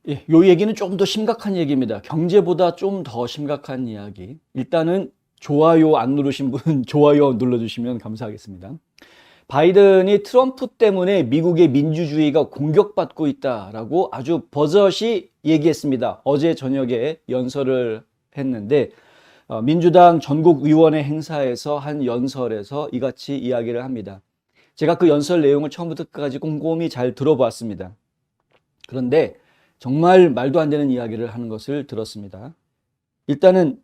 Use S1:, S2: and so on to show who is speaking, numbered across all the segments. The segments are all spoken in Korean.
S1: 예, 요 얘기는 조금 더 심각한 얘기입니다. 경제보다 좀 더 심각한 이야기. 일단은 좋아요 안 누르신 분 좋아요 눌러주시면 감사하겠습니다. 바이든이 트럼프 때문에 미국의 민주주의가 공격받고 있다라고 아주 버젓이 얘기했습니다. 어제 저녁에 연설을 했는데 민주당 전국위원회 행사에서 한 연설에서 이같이 이야기를 합니다. 제가 그 연설 내용을 처음부터 끝까지 꼼꼼히 잘 들어보았습니다. 그런데 정말 말도 안 되는 이야기를 하는 것을 들었습니다. 일단은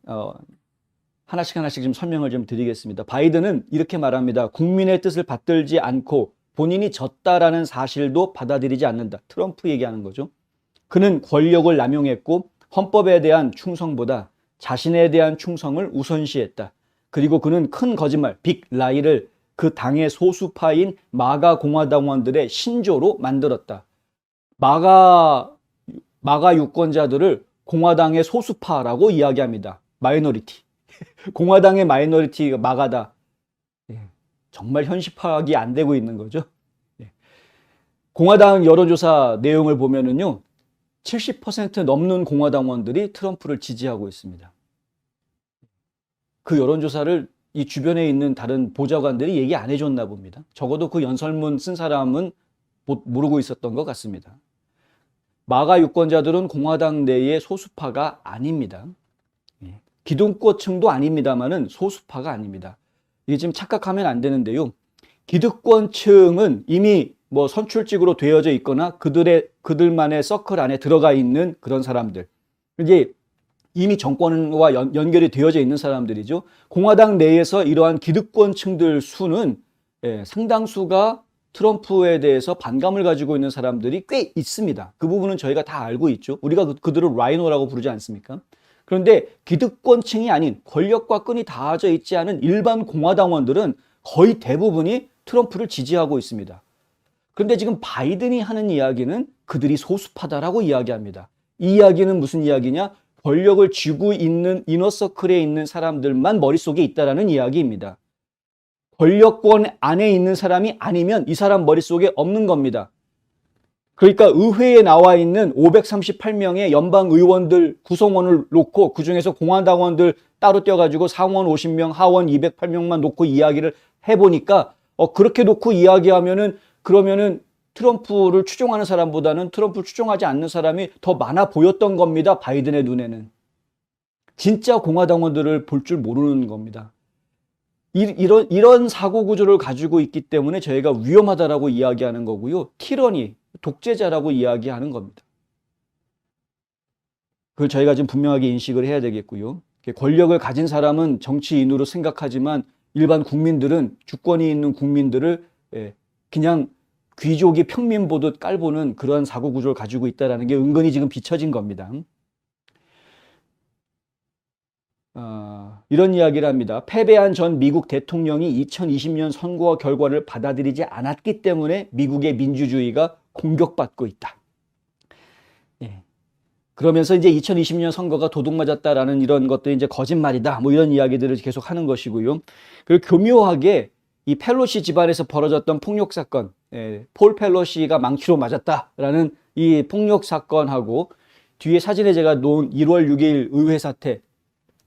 S1: 하나씩 좀 설명을 좀 드리겠습니다. 바이든은 이렇게 말합니다. 국민의 뜻을 받들지 않고 본인이 졌다라는 사실도 받아들이지 않는다. 트럼프 얘기하는 거죠. 그는 권력을 남용했고 헌법에 대한 충성보다 자신에 대한 충성을 우선시했다. 그리고 그는 큰 거짓말, 빅 라이를 그 당의 소수파인 마가 공화당원들의 신조로 만들었다. 마가 유권자들을 공화당의 소수파라고 이야기합니다. 마이너리티. 공화당의 마이너리티가 마가다. 정말 현실 파악이 안 되고 있는 거죠. 공화당 여론조사 내용을 보면은요, 70% 넘는 공화당원들이 트럼프를 지지하고 있습니다. 그 여론조사를 이 주변에 있는 다른 보좌관들이 얘기 안 해줬나 봅니다. 적어도 그 연설문 쓴 사람은 모르고 있었던 것 같습니다. 마가 유권자들은 공화당 내의 소수파가 아닙니다. 기득권층도 아닙니다만은 소수파가 아닙니다. 이게 지금 착각하면 안 되는데요. 기득권층은 이미 뭐 선출직으로 되어져 있거나 그들만의 서클 안에 들어가 있는 그런 사람들. 이게 이미 정권과 연결이 되어져 있는 사람들이죠. 공화당 내에서 이러한 기득권층들 수는 상당수가 트럼프에 대해서 반감을 가지고 있는 사람들이 꽤 있습니다. 그 부분은 저희가 다 알고 있죠. 우리가 그들을 라이노라고 부르지 않습니까? 그런데 기득권층이 아닌 권력과 끈이 닿아져 있지 않은 일반 공화당원들은 거의 대부분이 트럼프를 지지하고 있습니다. 그런데 지금 바이든이 하는 이야기는 그들이 소수파다라고 이야기합니다. 이 이야기는 무슨 이야기냐? 권력을 쥐고 있는 이너서클에 있는 사람들만 머릿속에 있다라는 이야기입니다. 권력권 안에 있는 사람이 아니면 이 사람 머릿속에 없는 겁니다. 그러니까 의회에 나와 있는 538명의 연방 의원들 구성원을 놓고 그중에서 공화당원들 따로 떼어가지고 상원 50명, 하원 208명만 놓고 이야기를 해보니까 그렇게 놓고 이야기하면은 그러면은 트럼프를 추종하는 사람보다는 트럼프를 추종하지 않는 사람이 더 많아 보였던 겁니다. 바이든의 눈에는. 진짜 공화당원들을 볼 줄 모르는 겁니다. 이런 사고 구조를 가지고 있기 때문에 저희가 위험하다라고 이야기하는 거고요. 티러니, 독재자라고 이야기하는 겁니다. 그걸 저희가 지금 분명하게 인식을 해야 되겠고요. 권력을 가진 사람은 정치인으로 생각하지만 일반 국민들은 주권이 있는 국민들을 그냥 귀족이 평민 보듯 깔보는 그러한 사고 구조를 가지고 있다는 게 은근히 지금 비춰진 겁니다. 이런 이야기를 합니다. 패배한 전 미국 대통령이 2020년 선거 결과를 받아들이지 않았기 때문에 미국의 민주주의가 공격받고 있다. 그러면서 이제 2020년 선거가 도둑맞았다라는 이런 것들이 이제 거짓말이다. 뭐 이런 이야기들을 계속 하는 것이고요. 그리고 교묘하게 이 펠로시 집안에서 벌어졌던 폭력 사건, 폴 펠로시가 망치로 맞았다라는 이 폭력 사건하고 뒤에 사진에 제가 놓은 1월 6일 의회 사태,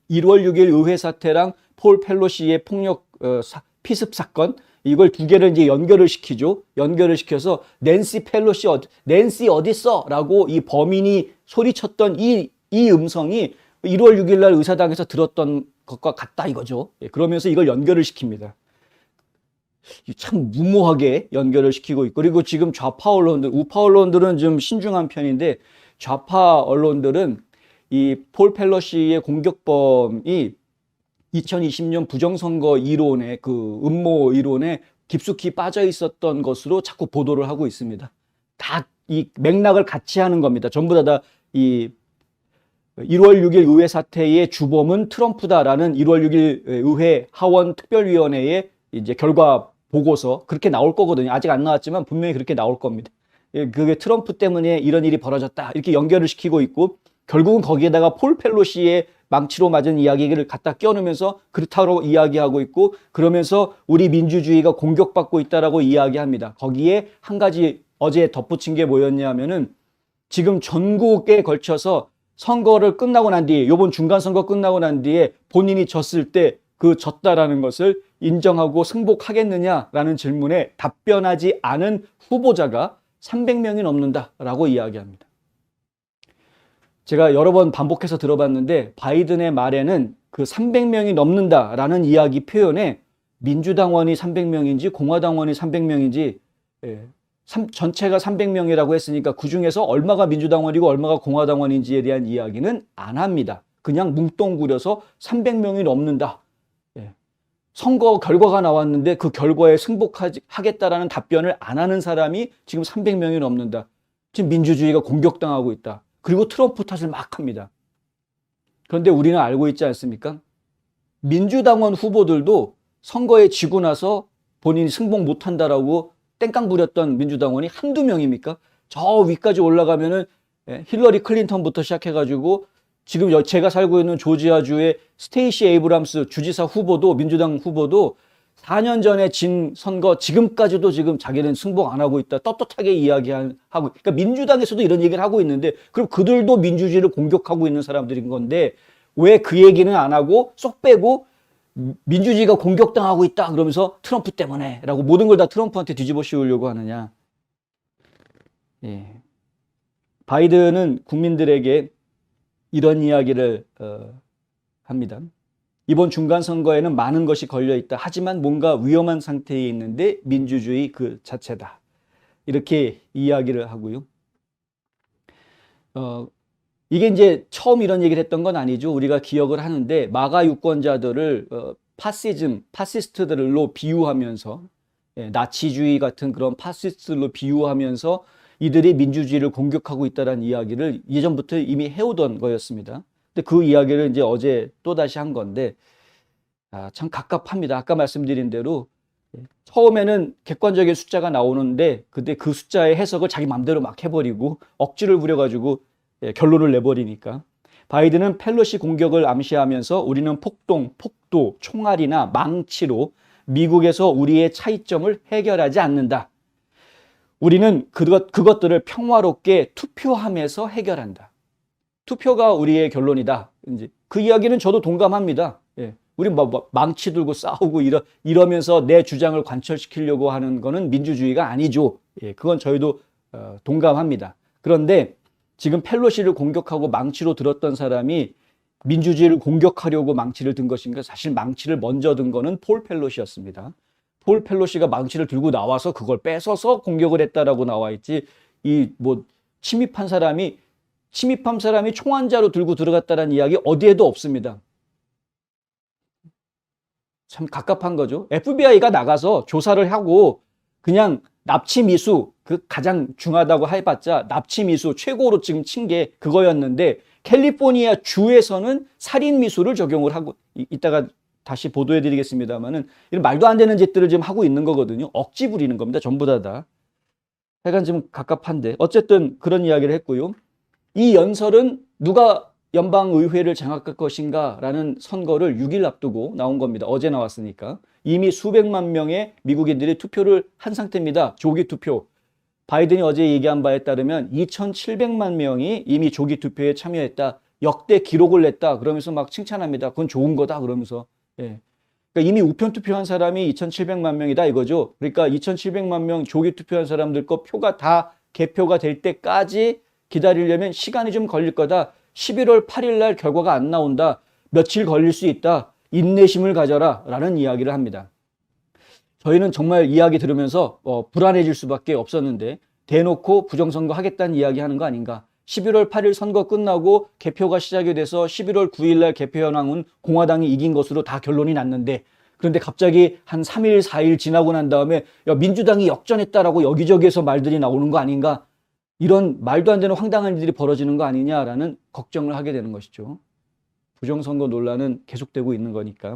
S1: 1월 6일 의회 사태랑 폴 펠로시의 폭력 피습 사건, 이걸 두 개를 이제 연결을 시키죠. 연결을 시켜서 낸시 어딨어? 라고 이 범인이 소리쳤던 이 음성이 1월 6일 날 의사당에서 들었던 것과 같다 이거죠. 그러면서 이걸 연결을 시킵니다. 참 무모하게 연결을 시키고 있고, 그리고 지금 좌파 언론들, 우파 언론들은 좀 신중한 편인데 좌파 언론들은 이 폴 펠로시의 공격범이 2020년 부정선거 이론에 그 음모 이론에 깊숙이 빠져 있었던 것으로 자꾸 보도를 하고 있습니다. 다 이 맥락을 같이 하는 겁니다. 전부 다 이 1월 6일 의회 사태의 주범은 트럼프다라는 1월 6일 의회 하원 특별위원회의 이제 결과 보고서 그렇게 나올 거거든요. 아직 안 나왔지만 분명히 그렇게 나올 겁니다. 그게 트럼프 때문에 이런 일이 벌어졌다 이렇게 연결을 시키고 있고, 결국은 거기에다가 폴 펠로시의 망치로 맞은 이야기를 갖다 끼워넣으면서 그렇다고 이야기하고 있고, 그러면서 우리 민주주의가 공격받고 있다라고 이야기합니다. 거기에 한 가지 어제 덧붙인 게 뭐였냐면은 지금 전국에 걸쳐서 선거를 끝나고 난 뒤에, 요번 중간선거 끝나고 난 뒤에 본인이 졌을 때 그 졌다라는 것을 인정하고 승복하겠느냐라는 질문에 답변하지 않은 후보자가 300명이 넘는다라고 이야기합니다. 제가 여러 번 반복해서 들어봤는데 바이든의 말에는 그 300명이 넘는다라는 이야기 표현에 민주당원이 300명인지 공화당원이 300명인지 전체가 300명이라고 했으니까 그중에서 얼마가 민주당원이고 얼마가 공화당원인지에 대한 이야기는 안 합니다. 그냥 뭉뚱그려서 300명이 넘는다. 선거 결과가 나왔는데 그 결과에 승복하겠다라는 답변을 안 하는 사람이 지금 300명이 넘는다. 지금 민주주의가 공격당하고 있다. 그리고 트럼프 탓을 막 합니다. 그런데 우리는 알고 있지 않습니까? 민주당원 후보들도 선거에 지고 나서 본인이 승복 못한다라고 땡깡 부렸던 민주당원이 한두 명입니까? 저 위까지 올라가면은 힐러리 클린턴부터 시작해가지고 지금 제가 살고 있는 조지아주의 스테이시 에이브람스 주지사 후보도, 민주당 후보도 4년 전에 진 선거 지금까지도 지금 자기는 승복 안 하고 있다 떳떳하게 이야기하고, 그러니까 민주당에서도 이런 얘기를 하고 있는데 그럼 그들도 민주주의를 공격하고 있는 사람들인 건데 왜 그 얘기는 안 하고 쏙 빼고 민주주의가 공격당하고 있다 그러면서 트럼프 때문에 라고 모든 걸 다 트럼프한테 뒤집어 씌우려고 하느냐. 바이든은 국민들에게 이런 이야기를 합니다. 이번 중간선거에는 많은 것이 걸려있다. 하지만 뭔가 위험한 상태에 있는데 민주주의 그 자체다. 이렇게 이야기를 하고요. 이게 이제 처음 이런 얘기를 했던 건 아니죠. 우리가 기억을 하는데 마가 유권자들을 파시스트들로 비유하면서 나치주의 같은 그런 파시스트들로 비유하면서 이들이 민주주의를 공격하고 있다는 이야기를 예전부터 이미 해오던 거였습니다. 근데 그 이야기를 이제 어제 또다시 한 건데 참 갑갑합니다. 아까 말씀드린 대로 처음에는 객관적인 숫자가 나오는데 근데 그 숫자의 해석을 자기 맘대로 막 해버리고 억지를 부려가지고 결론을 내버리니까. 바이든은 펠로시 공격을 암시하면서 우리는 폭동, 폭도, 총알이나 망치로 미국에서 우리의 차이점을 해결하지 않는다. 우리는 그것들을 평화롭게 투표하면서 해결한다. 투표가 우리의 결론이다. 이제 그 이야기는 저도 동감합니다. 우리 망치 들고 싸우고 이러면서 내 주장을 관철시키려고 하는 거는 민주주의가 아니죠. 그건 저희도 동감합니다. 그런데 지금 펠로시를 공격하고 망치로 들었던 사람이 민주주의를 공격하려고 망치를 든 것인가? 사실 망치를 먼저 든 거는 폴 펠로시였습니다. 폴 펠로시가 망치를 들고 나와서 그걸 뺏어서 공격을 했다라고 나와 있지. 침입한 사람이 총안자로 들고 들어갔다는 이야기 어디에도 없습니다. 참 갑갑한 거죠. FBI가 나가서 조사를 하고 그냥 납치 미수, 그 가장 중하다고 해봤자 납치 미수 최고로 지금 친 게 그거였는데 캘리포니아 주에서는 살인 미수를 적용을 하고 이따가 다시 보도해 드리겠습니다만은 이런 말도 안 되는 짓들을 지금 하고 있는 거거든요. 억지 부리는 겁니다. 전부 다. 약간 좀 갑갑한데 어쨌든 그런 이야기를 했고요. 이 연설은 누가 연방의회를 장악할 것인가 라는 선거를 6일 앞두고 나온 겁니다. 어제 나왔으니까. 이미 수백만 명의 미국인들이 투표를 한 상태입니다. 조기 투표. 바이든이 어제 얘기한 바에 따르면 2,700만 명이 이미 조기 투표에 참여했다. 역대 기록을 냈다. 그러면서 막 칭찬합니다. 그건 좋은 거다. 그러면서. 그러니까 이미 우편 투표한 사람이 2,700만 명이다 이거죠. 그러니까 2,700만 명 조기 투표한 사람들 거 표가 다 개표가 될 때까지 기다리려면 시간이 좀 걸릴 거다. 11월 8일 날 결과가 안 나온다. 며칠 걸릴 수 있다. 인내심을 가져라 라는 이야기를 합니다. 저희는 정말 이야기 들으면서 불안해질 수밖에 없었는데 대놓고 부정선거 하겠다는 이야기 하는 거 아닌가. 11월 8일 선거 끝나고 개표가 시작이 돼서 11월 9일 날 개표 현황은 공화당이 이긴 것으로 다 결론이 났는데 그런데 갑자기 한 3일, 4일 지나고 난 다음에 민주당이 역전했다라고 여기저기에서 말들이 나오는 거 아닌가. 이런 말도 안 되는 황당한 일들이 벌어지는 거 아니냐라는 걱정을 하게 되는 것이죠. 부정선거 논란은 계속되고 있는 거니까.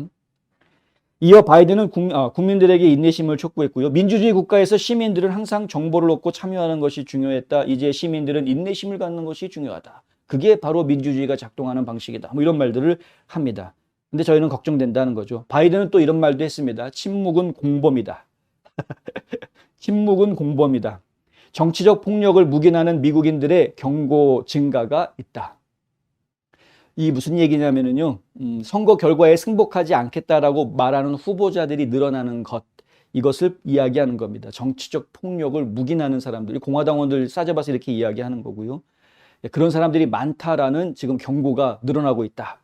S1: 이어 바이든은 국민들에게 인내심을 촉구했고요. 민주주의 국가에서 시민들은 항상 정보를 얻고 참여하는 것이 중요했다. 이제 시민들은 인내심을 갖는 것이 중요하다. 그게 바로 민주주의가 작동하는 방식이다. 이런 말들을 합니다. 근데 저희는 걱정된다는 거죠. 바이든은 또 이런 말도 했습니다. 침묵은 공범이다. 침묵은 공범이다. 정치적 폭력을 묵인하는 미국인들의 경고 증가가 있다. 이 무슨 얘기냐면요. 선거 결과에 승복하지 않겠다라고 말하는 후보자들이 늘어나는 것. 이것을 이야기하는 겁니다. 정치적 폭력을 묵인하는 사람들이 공화당원들 싸잡아서 이렇게 이야기하는 거고요. 그런 사람들이 많다라는 지금 경고가 늘어나고 있다.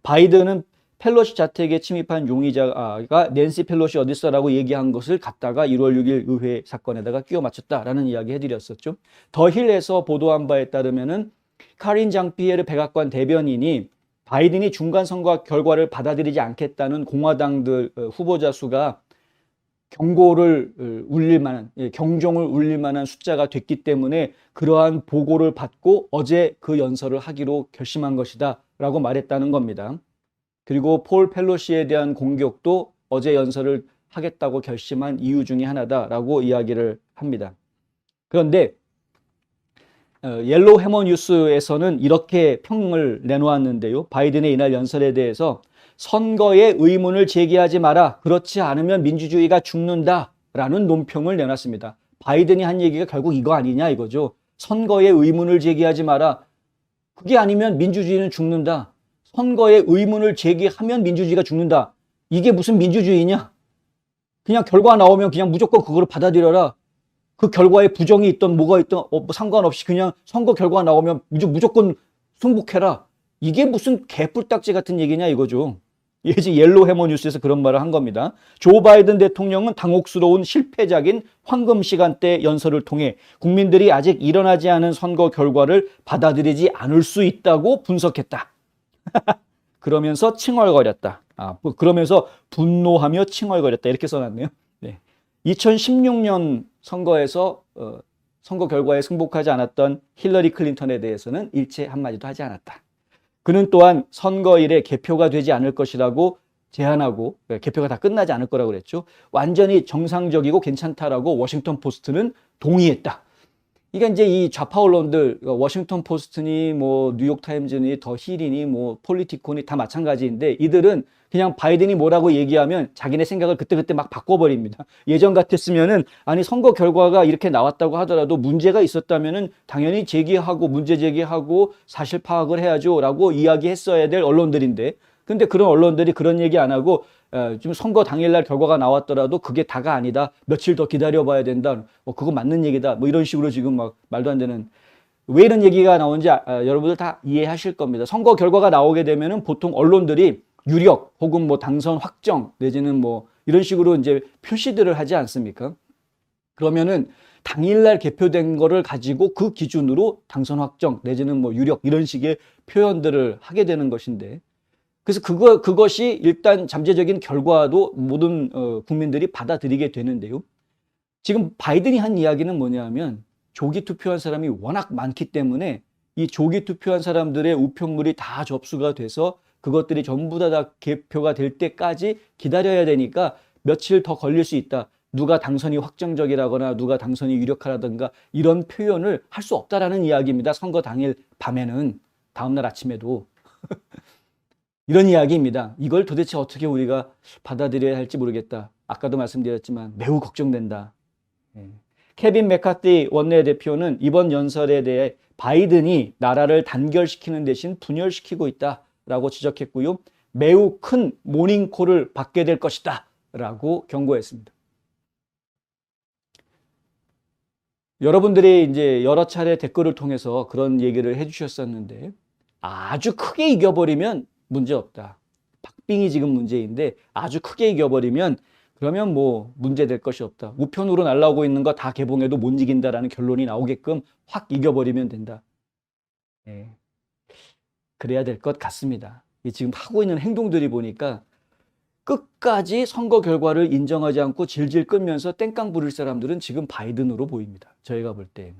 S1: 바이든은 펠로시 자택에 침입한 용의자가 낸시 펠로시 어딨어라고 얘기한 것을 갖다가 1월 6일 의회 사건에다가 끼워 맞췄다라는 이야기 해드렸었죠. 더 힐에서 보도한 바에 따르면은 카린 장피에르 백악관 대변인이 바이든이 중간 선거 결과를 받아들이지 않겠다는 공화당들 후보자 수가 경고를 울릴 만한, 경종을 울릴 만한 숫자가 됐기 때문에 그러한 보고를 받고 어제 그 연설을 하기로 결심한 것이다 라고 말했다는 겁니다. 그리고 폴 펠로시에 대한 공격도 어제 연설을 하겠다고 결심한 이유 중에 하나다라고 이야기를 합니다. 그런데 옐로우 해머 뉴스에서는 이렇게 평을 내놓았는데요. 바이든의 이날 연설에 대해서 선거에 의문을 제기하지 마라. 그렇지 않으면 민주주의가 죽는다라는 논평을 내놨습니다. 바이든이 한 얘기가 결국 이거 아니냐 이거죠. 선거에 의문을 제기하지 마라. 그게 아니면 민주주의는 죽는다. 선거에 의문을 제기하면 민주주의가 죽는다. 이게 무슨 민주주의냐? 그냥 결과 나오면 그냥 무조건 그걸 받아들여라. 그 결과에 부정이 있던 뭐가 있던 상관없이 그냥 선거 결과 나오면 무조건 승복해라. 이게 무슨 개뿔딱지 같은 얘기냐 이거죠. 이게 지금 옐로우 해머 뉴스에서 그런 말을 한 겁니다. 조 바이든 대통령은 당혹스러운 실패작인 황금 시간대 연설을 통해 국민들이 아직 일어나지 않은 선거 결과를 받아들이지 않을 수 있다고 분석했다. 그러면서 칭얼거렸다. 그러면서 분노하며 칭얼거렸다. 이렇게 써놨네요. 네. 2016년 선거에서 선거 결과에 승복하지 않았던 힐러리 클린턴에 대해서는 일체 한마디도 하지 않았다. 그는 또한 선거일에 개표가 되지 않을 것이라고 제안하고 개표가 다 끝나지 않을 거라고 그랬죠. 완전히 정상적이고 괜찮다라고 워싱턴 포스트는 동의했다. 이게 이제 이 좌파 언론들 워싱턴 포스트니 뭐 뉴욕 타임즈니 더 힐이니 뭐 폴리티코니 다 마찬가지인데 이들은 그냥 바이든이 뭐라고 얘기하면 자기네 생각을 그때그때 막 바꿔버립니다. 예전 같았으면은 아니 선거 결과가 이렇게 나왔다고 하더라도 문제가 있었다면은 당연히 제기하고 문제 제기하고 사실 파악을 해야죠라고 이야기했어야 될 언론들인데 근데 그런 언론들이 그런 얘기 안 하고 지금 선거 당일날 결과가 나왔더라도 그게 다가 아니다. 며칠 더 기다려봐야 된다. 그거 맞는 얘기다. 뭐 이런 식으로 지금 막 말도 안 되는 왜 이런 얘기가 나오는지 여러분들 다 이해하실 겁니다. 선거 결과가 나오게 되면은 보통 언론들이 유력 혹은 뭐 당선 확정 내지는 뭐 이런 식으로 이제 표시들을 하지 않습니까? 그러면은 당일날 개표된 거를 가지고 그 기준으로 당선 확정 내지는 뭐 유력 이런 식의 표현들을 하게 되는 것인데 그래서 그것이 일단 잠재적인 결과도 모든 국민들이 받아들이게 되는데요. 지금 바이든이 한 이야기는 뭐냐면 조기 투표한 사람이 워낙 많기 때문에 이 조기 투표한 사람들의 우편물이 다 접수가 돼서 그것들이 전부 다 개표가 될 때까지 기다려야 되니까 며칠 더 걸릴 수 있다. 누가 당선이 확정적이라거나 누가 당선이 유력하다든가 이런 표현을 할 수 없다라는 이야기입니다. 선거 당일 밤에는 다음날 아침에도. 이런 이야기입니다. 이걸 도대체 어떻게 우리가 받아들여야 할지 모르겠다. 아까도 말씀드렸지만 매우 걱정된다. 케빈 맥카티 원내대표는 이번 연설에 대해 바이든이 나라를 단결시키는 대신 분열시키고 있다라고 지적했고요. 매우 큰 모닝콜을 받게 될 것이다 라고 경고했습니다. 여러분들이 이제 여러 차례 댓글을 통해서 그런 얘기를 해주셨었는데 아주 크게 이겨버리면 문제없다. 박빙이 지금 문제인데 아주 크게 이겨버리면 그러면 뭐 문제될 것이 없다. 우편으로 날라오고 있는 거 다 개봉해도 못 이긴다라는 결론이 나오게끔 확 이겨버리면 된다. 네. 그래야 될 것 같습니다. 지금 하고 있는 행동들이 보니까 끝까지 선거 결과를 인정하지 않고 질질 끌면서 땡깡 부릴 사람들은 지금 바이든으로 보입니다. 저희가 볼 때는.